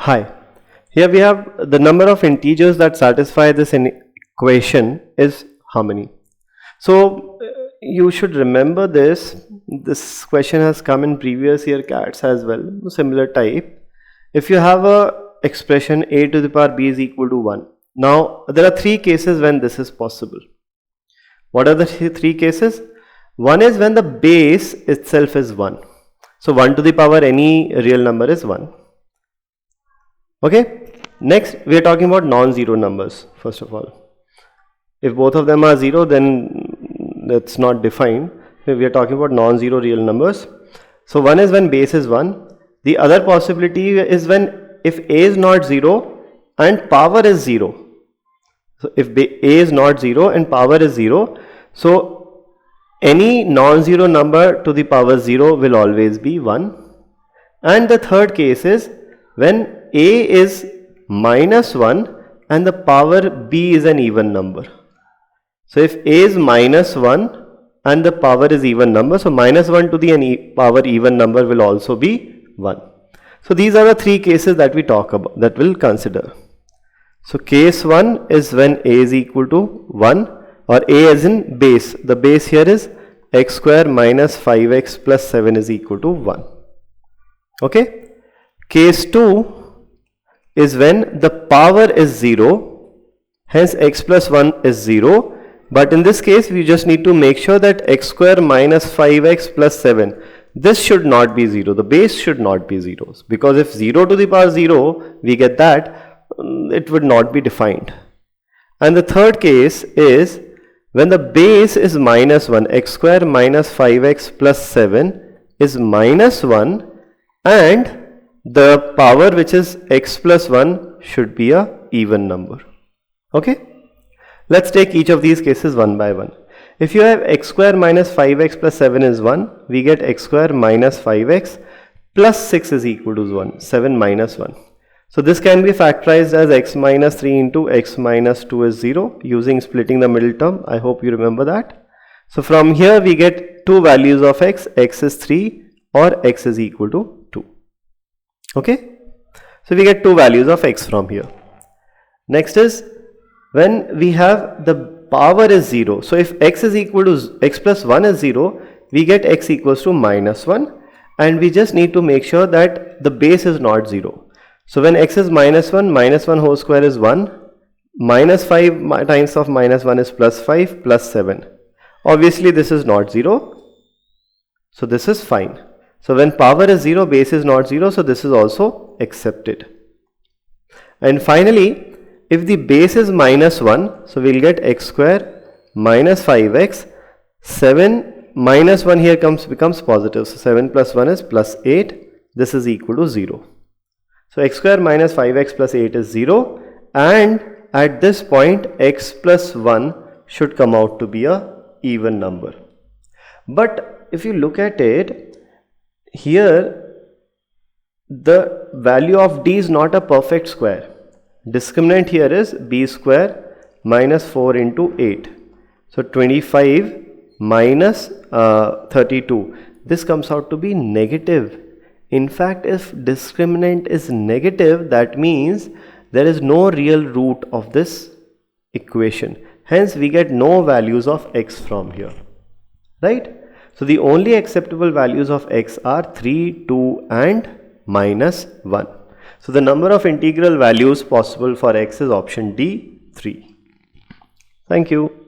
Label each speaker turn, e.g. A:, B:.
A: Hi, here we have the number of integers that satisfy this equation is how many? So you should remember this question has come in previous year CATs as well, similar type. If you have a expression a to the power b is equal to 1. Now there are three cases when this is possible. What are the three cases? One is when the base itself is 1. So 1 to the power any real number is 1. Okay, next we are talking about non-zero numbers. First of all, if both of them are 0, then that's not defined. We are talking about non-zero real numbers. So one is when base is 1. The other possibility is when if a is not 0 and power is 0. So if a is not 0 and power is 0, so any non-zero number to the power 0 will always be 1. And the third case is when a is minus 1 and the power b is an even number. So if a is minus 1 and the power is even number, so minus 1 to the power even number will also be 1. So these are the three cases that we talk about, that we'll consider. So case 1 is when a is equal to 1, or a as in base. The base here is x square minus 5x plus 7 is equal to 1. Okay. Case 2 is when the power is 0, hence x plus 1 is 0, but in this case we just need to make sure that x square minus 5x plus 7, this should not be 0, the base should not be 0, because if 0 to the power 0 we get that, it would not be defined. And the third case is when the base is minus 1, x square minus 5x plus 7 is minus 1 and the power which is x plus 1 should be a even number. Okay, let's take each of these cases one by one. If you have x square minus 5x plus 7 is 1, we get x square minus 5x plus 6 is equal to 1, 7 minus 1. So this can be factorized as x minus 3 into x minus 2 is 0 using splitting the middle term. I hope you remember that. So from here we get two values of x is 3 or x is equal to 2. Okay, so we get two values of x from here. Next is when we have the power is 0. So if x is equal to x plus 1 is 0, we get x equals to minus 1, and we just need to make sure that the base is not 0. So when x is minus 1 whole square is 1, minus 5 times of minus 1 is plus 5 plus 7. Obviously this is not 0, so this is fine. So when power is 0, base is not 0, so this is also accepted. And finally, if the base is minus 1, so we'll get x square minus 5x, 7 minus 1 here becomes positive, so 7 plus 1 is plus 8, this is equal to 0. So x square minus 5x plus 8 is 0, and at this point x plus 1 should come out to be a even number. But if you look at it, here the value of d is not a perfect square. Discriminant here is b square minus 4 into 8. So 25 minus 32. This comes out to be negative. In fact, if discriminant is negative, that means there is no real root of this equation. Hence we get no values of x from here. Right? So the only acceptable values of x are 3, 2 and minus 1. So the number of integral values possible for x is option D, 3. Thank you.